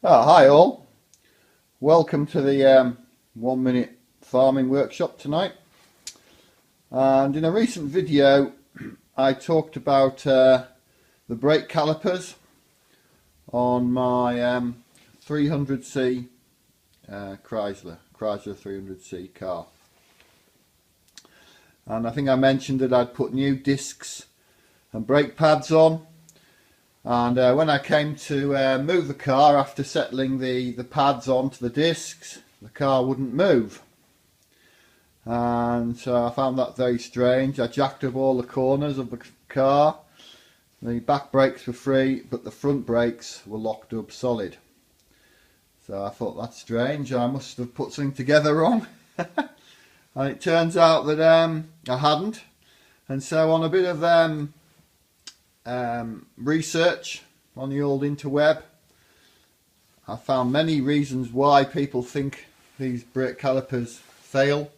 Hi all, welcome to the 1 minute farming workshop tonight. And in a recent video I talked about the brake calipers on my 300C Chrysler 300C car. And I think I mentioned that I'd put new discs and brake pads on. And when I came to move the car after settling the pads onto the discs, the car wouldn't move. And so I found that very strange. I jacked up all the corners of the car. The back brakes were free, but the front brakes were locked up solid. So I thought, that's strange, I must have put something together wrong. And it turns out that I hadn't. And so on a bit of research on the old interweb, I found many reasons why people think these brake calipers fail,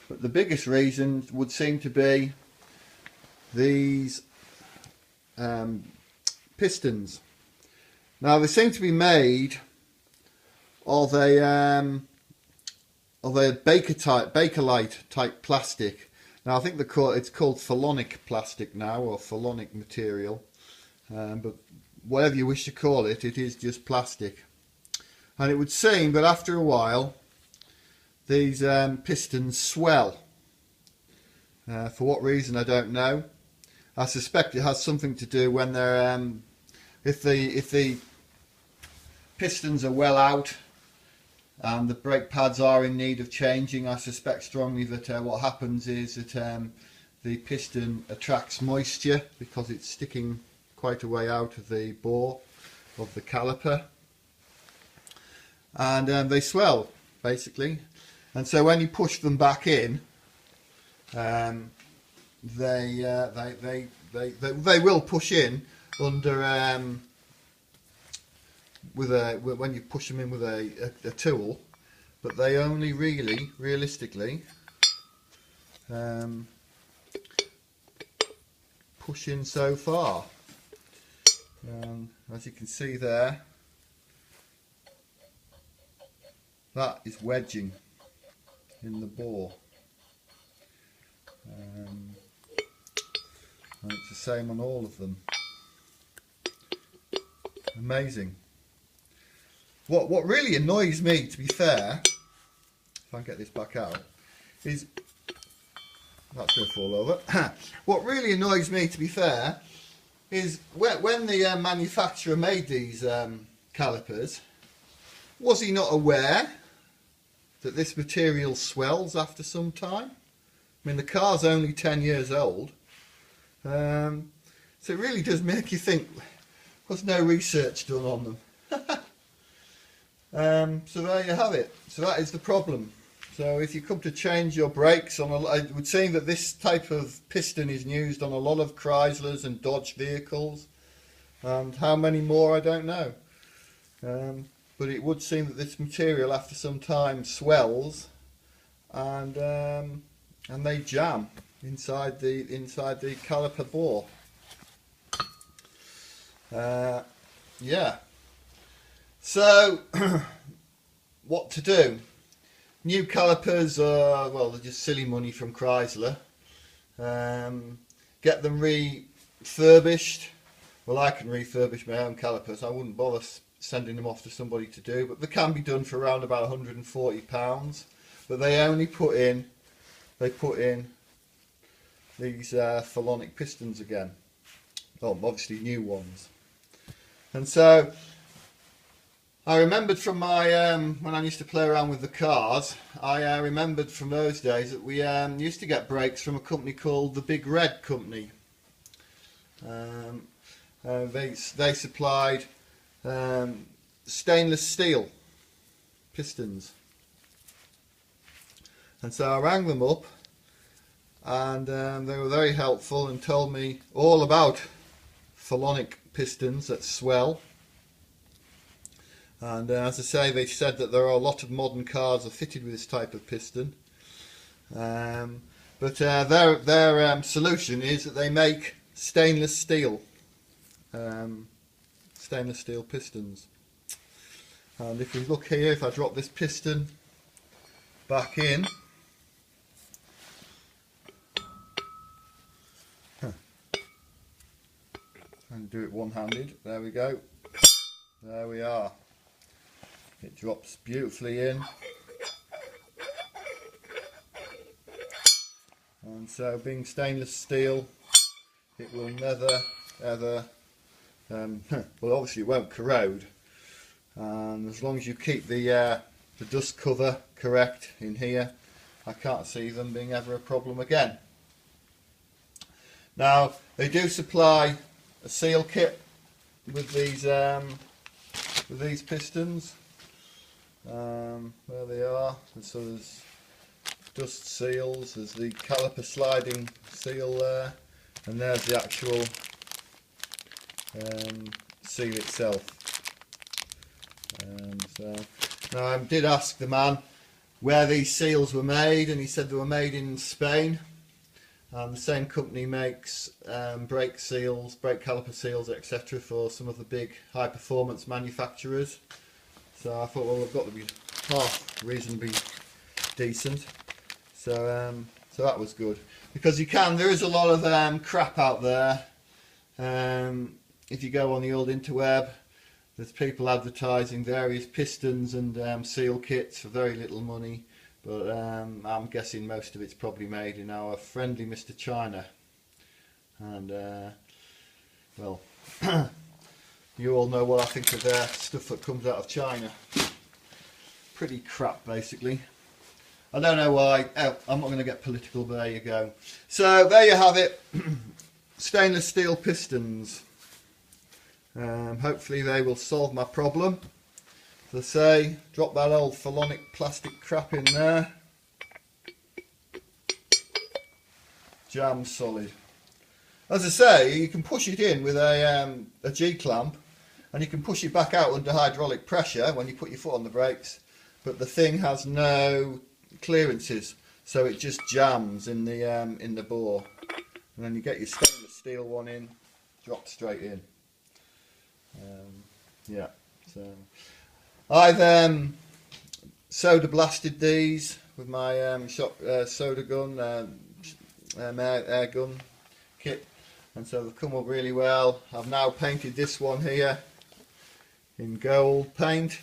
but the biggest reason would seem to be these pistons. Now they seem to be made of a Bakelite type plastic. Now I think it's called phalonic plastic now, or phalonic material, but whatever you wish to call it, it is just plastic. And it would seem that after a while these pistons swell. For what reason I don't know. I suspect it has something to do when they're if the pistons are well out and the brake pads are in need of changing. I suspect strongly that what happens is that the piston attracts moisture because it's sticking quite a way out of the bore of the caliper, and they swell basically. And so when you push them back in, they will push in under when you push them in with a tool, but they only really realistically push in so far. As you can see there, that is wedging in the bore, and it's the same on all of them. Amazing. What really annoys me, to be fair, if I can get this back out, is that's going to fall over. What really annoys me, to be fair, is when the manufacturer made these calipers, was he not aware that this material swells after some time? I mean, the car's only 10 years old, so it really does make you think, was no research done on them? So there you have it. So that is the problem. So if you come to change your brakes on it would seem that this type of piston is used on a lot of Chryslers and Dodge vehicles, and how many more I don't know. But it would seem that this material after some time swells, and they jam inside the caliper bore. Yeah. So, what to do? New calipers are, well, they're just silly money from Chrysler. Get them refurbished. Well, I can refurbish my own calipers. I wouldn't bother sending them off to somebody to do, but they can be done for around about £140. But they only put in these phalonic pistons again. Well, obviously new ones. And so I remembered from my when I used to play around with the cars, I remembered from those days that we used to get brakes from a company called the Big Red Company. They supplied stainless steel pistons, and so I rang them up, and they were very helpful and told me all about phalonic pistons that swell. And as I say, they said that there are a lot of modern cars are fitted with this type of piston. But their solution is that they make stainless steel pistons. And if you look here, if I drop this piston back in, and do it one-handed, there we go, there we are, it drops beautifully in. And so, being stainless steel, it will never ever well, obviously it won't corrode, and as long as you keep the dust cover correct in here, I can't see them being ever a problem again. Now, they do supply a seal kit with these pistons. There they are. And so there's dust seals, there's the caliper sliding seal there, and there's the actual seal itself. So now, I did ask the man where these seals were made, and he said they were made in Spain. The same company makes brake seals, brake caliper seals, etc. for some of the big high performance manufacturers. So I thought, well, they've got to be half reasonably decent. So so that was good, because there is a lot of crap out there. If you go on the old interweb, there's people advertising various pistons and seal kits for very little money. But I'm guessing most of it's probably made in our friendly Mr. China. And, well, you all know what I think of their stuff that comes out of China. Pretty crap, basically. I don't know why. I'm not going to get political, but there you go. So, there you have it. Stainless steel pistons. Hopefully they will solve my problem. As I say, drop that old Falonic plastic crap in there. Jam solid. As I say, you can push it in with a G-clamp, and you can push it back out under hydraulic pressure when you put your foot on the brakes, but the thing has no clearances, so it just jams in the bore. And then you get your stainless steel one in, drop straight in. Yeah, so I've soda blasted these with my soda gun, air gun kit, and so they've come up really well. I've now painted this one here in gold paint.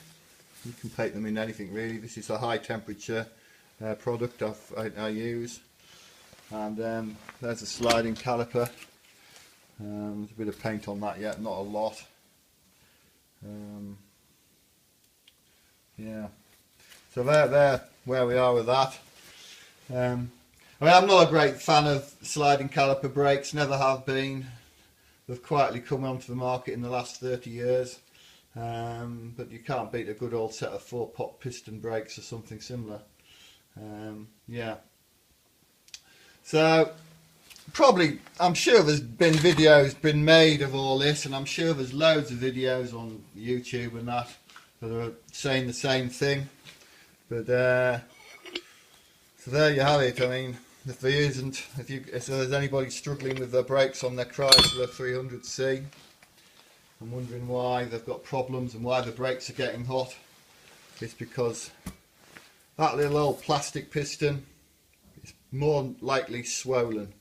You can paint them in anything really. This is a high temperature product I use. And there's a sliding caliper. There's a bit of paint on that yet, not a lot. Yeah, so there where we are with that. I mean, I'm not a great fan of sliding caliper brakes, never have been. They've quietly come onto the market in the last 30 years, but you can't beat a good old set of 4-pot piston brakes or something similar. Yeah, so probably, I'm sure there's been videos been made of all this, and I'm sure there's loads of videos on YouTube and that are saying the same thing. But so there you have it. I mean, if there's anybody struggling with their brakes on their Chrysler 300C, I'm wondering why they've got problems and why the brakes are getting hot, it's because that little old plastic piston is more likely swollen.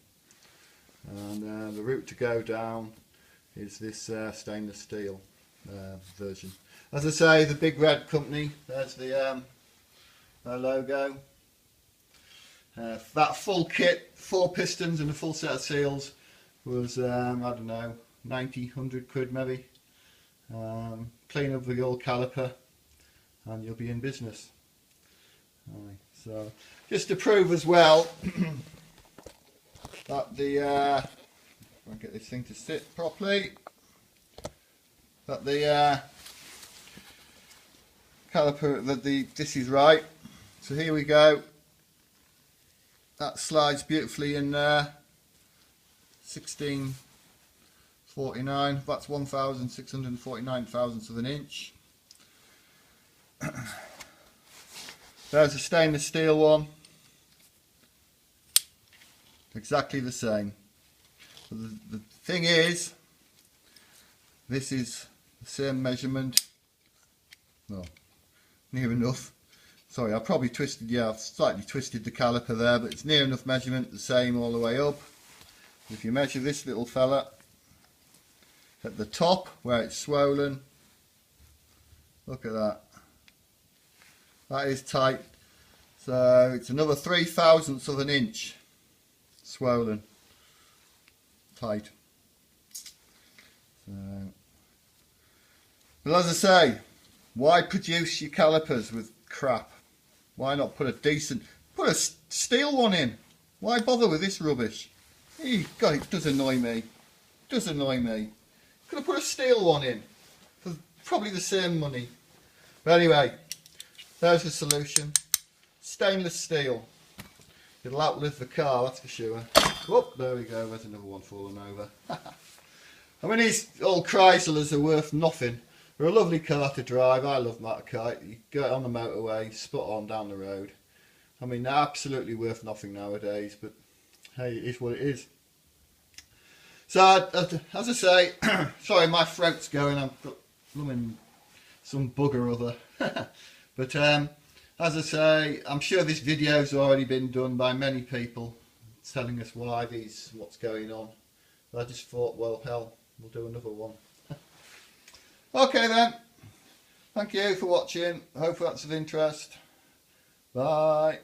And the route to go down is this stainless steel version. As I say, the big red company, there's the logo. That full kit, 4 pistons and a full set of seals, was, I don't know, 90, 100 quid maybe. Clean up the old caliper and you'll be in business. So, just to prove as well that I'll get this thing to sit properly, that the caliper, this is right. So here we go, that slides beautifully in there, 1649, that's 1,649 thousandths of an inch. There's a stainless steel one, exactly the same. The thing is, this is the same measurement, well, near enough. Sorry, I probably twisted, yeah, I've slightly twisted the caliper there, but it's near enough measurement, the same all the way up. If you measure this little fella at the top where it's swollen, look at that. That is tight. So it's another 3/1000 of an inch swollen. Tight. So, but as I say, why produce your calipers with crap? Why not put a steel one in? Why bother with this rubbish? God, it does annoy me. It does annoy me. Could have put a steel one in for probably the same money. But anyway, there's the solution. Stainless steel. It'll outlive the car, that's for sure. Whoop, there we go, there's another one falling over. I mean, these old Chryslers are worth nothing. They're a lovely car to drive. I love that car. You go it on the motorway, spot on down the road. I mean, they're absolutely worth nothing nowadays, but hey, it is what it is. So, as I say, sorry, my throat's going. I've got some bugger or other. But as I say, I'm sure this video's already been done by many people telling us what's going on. But I just thought, well, hell, we'll do another one. Okay then, thank you for watching. I hope that's of interest. Bye.